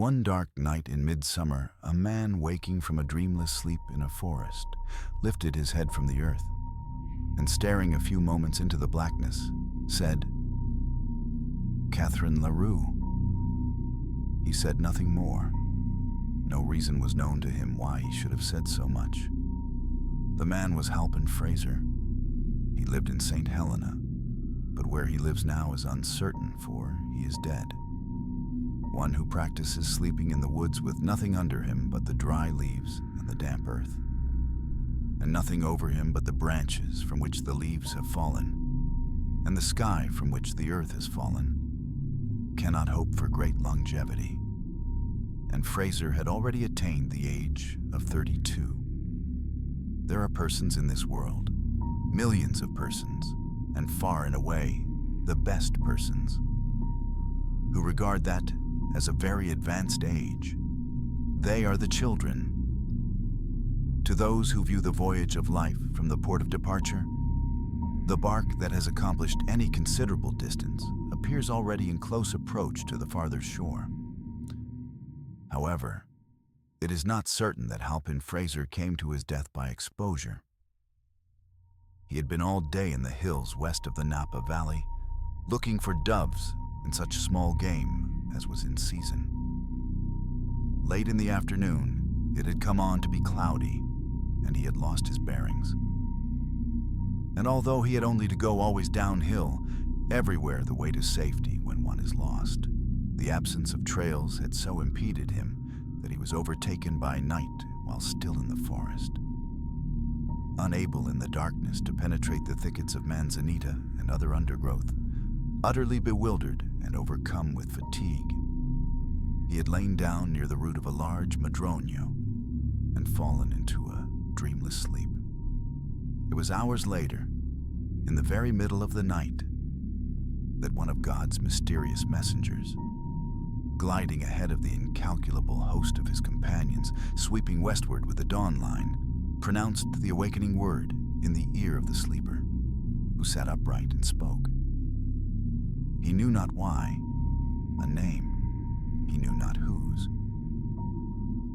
One dark night in midsummer, a man waking from a dreamless sleep in a forest lifted his head from the earth and, staring a few moments into the blackness, said, "Catherine LaRue." He said nothing more. No reason was known to him why he should have said so much. The man was Halpin Frayser. He lived in St. Helena, but where he lives now is uncertain, for he is dead. One who practices sleeping in the woods with nothing under him but the dry leaves and the damp earth, and nothing over him but the branches from which the leaves have fallen, and the sky from which the earth has fallen, cannot hope for great longevity. And Frayser had already attained the age of 32. There are persons in this world, millions of persons, and far and away the best persons, who regard that as a very advanced age. They are the children. To those who view the voyage of life from the port of departure, the bark that has accomplished any considerable distance appears already in close approach to the farther shore. However, it is not certain that Halpin Frayser came to his death by exposure. He had been all day in the hills west of the Napa Valley, looking for doves and such small game as was in season. Late in the afternoon, it had come on to be cloudy, and he had lost his bearings. And although he had only to go always downhill, everywhere the way to safety when one is lost, the absence of trails had so impeded him that he was overtaken by night while still in the forest. Unable in the darkness to penetrate the thickets of manzanita and other undergrowth, utterly bewildered and overcome with fatigue, he had lain down near the root of a large madroño and fallen into a dreamless sleep. It was hours later, in the very middle of the night, that one of God's mysterious messengers, gliding ahead of the incalculable host of his companions, sweeping westward with the dawn line, pronounced the awakening word in the ear of the sleeper, who sat upright and spoke. He knew not why, a name he knew not whose.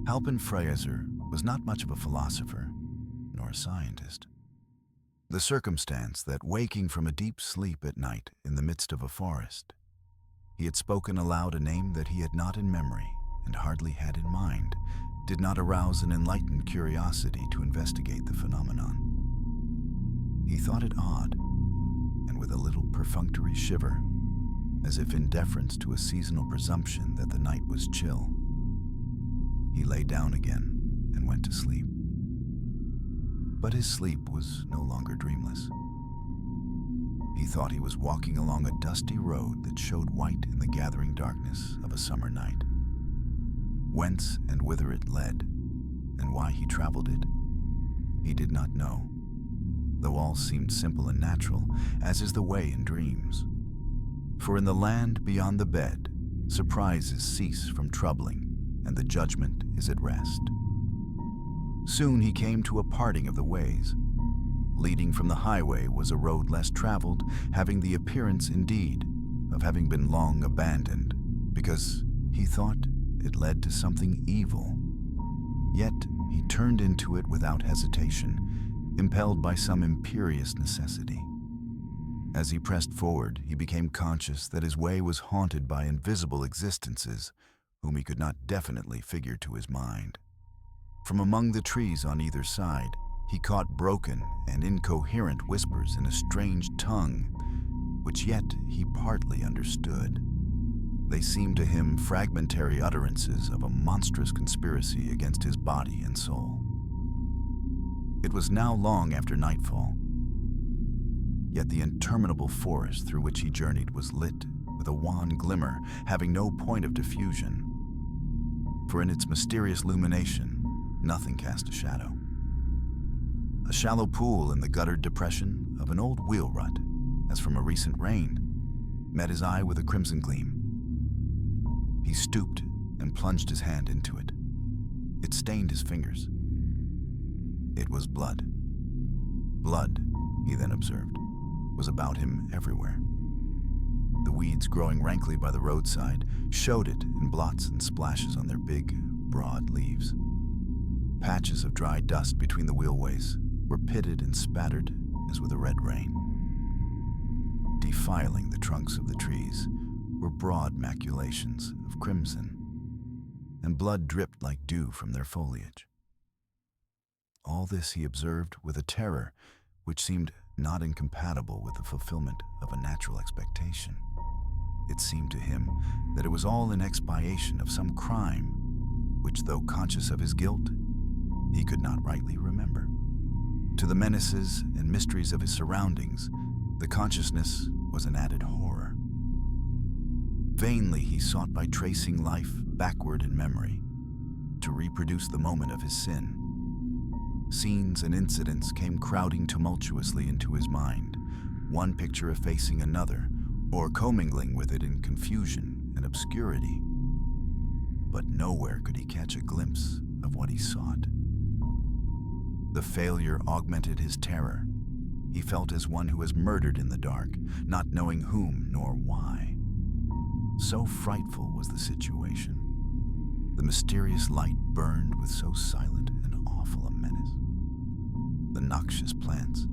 Halpin Frayser was not much of a philosopher, nor a scientist. The circumstance that, waking from a deep sleep at night in the midst of a forest, he had spoken aloud a name that he had not in memory and hardly had in mind, did not arouse an enlightened curiosity to investigate the phenomenon. He thought it odd, and with a little perfunctory shiver, as if in deference to a seasonal presumption that the night was chill, he lay down again and went to sleep. But his sleep was no longer dreamless. He thought he was walking along a dusty road that showed white in the gathering darkness of a summer night. Whence and whither it led, and why he traveled it, he did not know, though all seemed simple and natural, as is the way in dreams. For in the land beyond the bed, surprises cease from troubling, and the judgment is at rest. Soon he came to a parting of the ways. Leading from the highway was a road less traveled, having the appearance, indeed, of having been long abandoned, because he thought it led to something evil. Yet he turned into it without hesitation, impelled by some imperious necessity. As he pressed forward, he became conscious that his way was haunted by invisible existences, whom he could not definitely figure to his mind. From among the trees on either side, he caught broken and incoherent whispers in a strange tongue, which yet he partly understood. They seemed to him fragmentary utterances of a monstrous conspiracy against his body and soul. It was now long after nightfall, yet the interminable forest through which he journeyed was lit with a wan glimmer having no point of diffusion, for in its mysterious illumination nothing cast a shadow. A shallow pool in the guttered depression of an old wheel rut, as from a recent rain, met his eye with a crimson gleam. He stooped and plunged his hand into it. It stained his fingers. It was blood. Blood, he then observed, was about him everywhere. The weeds growing rankly by the roadside showed it in blots and splashes on their big, broad leaves. Patches of dry dust between the wheelways were pitted and spattered as with a red rain. Defiling the trunks of the trees were broad maculations of crimson, and blood dripped like dew from their foliage. All this he observed with a terror which seemed not incompatible with the fulfillment of a natural expectation. It seemed to him that it was all in expiation of some crime which, though conscious of his guilt, he could not rightly remember. To the menaces and mysteries of his surroundings, the consciousness was an added horror. Vainly he sought by tracing life backward in memory to reproduce the moment of his sin. Scenes and incidents came crowding tumultuously into his mind, one picture effacing another, or commingling with it in confusion and obscurity. But nowhere could he catch a glimpse of what he sought. The failure augmented his terror. He felt as one who has murdered in the dark, not knowing whom nor why. So frightful was the situation. The mysterious light burned with so silent and awful a menace. The noxious plants,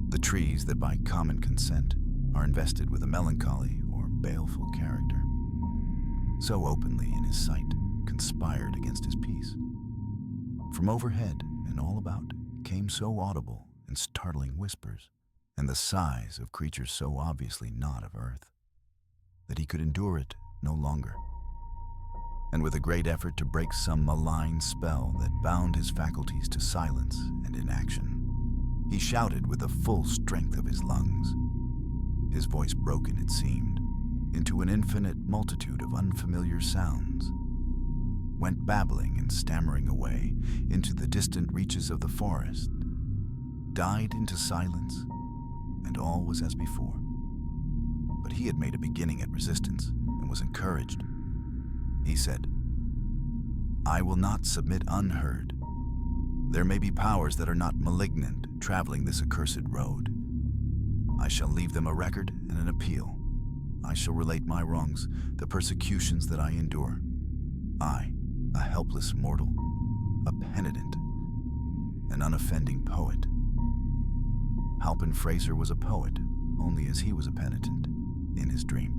the trees that by common consent are invested with a melancholy or baleful character, so openly in his sight conspired against his peace. From overhead and all about came so audible and startling whispers, and the sighs of creatures so obviously not of earth, that he could endure it no longer. And with a great effort to break some malign spell that bound his faculties to silence and inaction, he shouted with the full strength of his lungs. His voice broken, it seemed, into an infinite multitude of unfamiliar sounds, went babbling and stammering away into the distant reaches of the forest, died into silence, and all was as before. But he had made a beginning at resistance and was encouraged. He said, "I will not submit unheard. There may be powers that are not malignant traveling this accursed road. I shall leave them a record and an appeal. I shall relate my wrongs, the persecutions that I endure. I, a helpless mortal, a penitent, an unoffending poet." Halpin Frayser was a poet, only as he was a penitent, in his dream.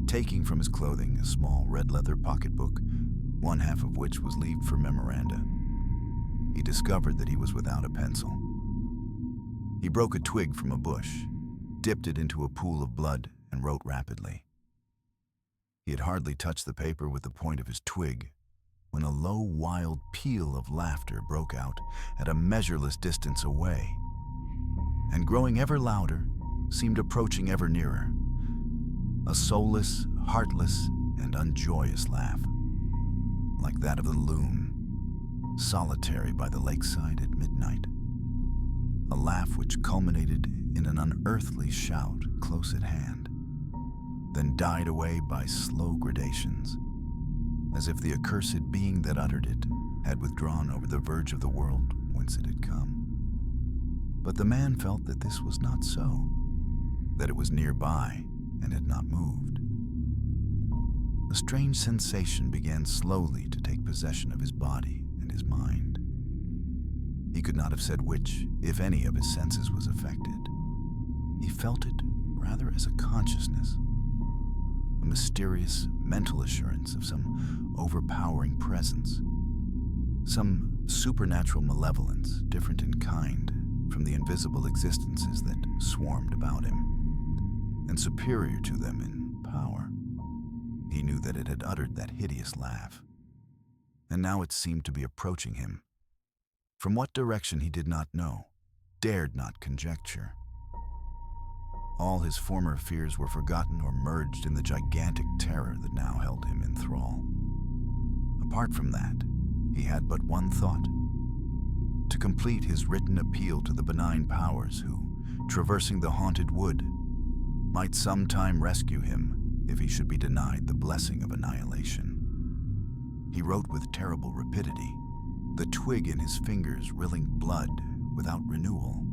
Taking from his clothing a small red leather pocketbook, one half of which was leaved for memoranda, he discovered that he was without a pencil. He broke a twig from a bush, dipped it into a pool of blood, and wrote rapidly. He had hardly touched the paper with the point of his twig when a low, wild peal of laughter broke out at a measureless distance away, and growing ever louder, seemed approaching ever nearer. A soulless, heartless, and unjoyous laugh, like that of the loon, solitary by the lakeside at midnight. A laugh which culminated in an unearthly shout close at hand, then died away by slow gradations, as if the accursed being that uttered it had withdrawn over the verge of the world whence it had come. But the man felt that this was not so, that it was nearby and had not moved. A strange sensation began slowly to take possession of his body and his mind. He could not have said which, if any, of his senses was affected. He felt it rather as a consciousness, a mysterious mental assurance of some overpowering presence, some supernatural malevolence different in kind from the invisible existences that swarmed about him, and superior to them in power. He knew that it had uttered that hideous laugh, and now it seemed to be approaching him. From what direction he did not know, dared not conjecture. All his former fears were forgotten or merged in the gigantic terror that now held him in thrall. Apart from that, he had but one thought: to complete his written appeal to the benign powers who, traversing the haunted wood, might sometime rescue him if he should be denied the blessing of annihilation. He wrote with terrible rapidity, the twig in his fingers rilling blood without renewal.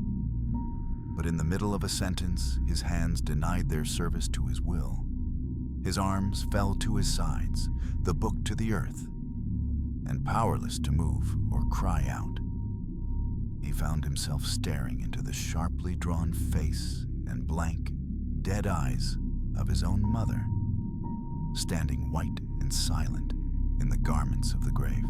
But in the middle of a sentence, his hands denied their service to his will. His arms fell to his sides, the book to the earth, and powerless to move or cry out, he found himself staring into the sharply drawn face and blank, dead eyes of his own mother, standing white and silent in the garments of the grave.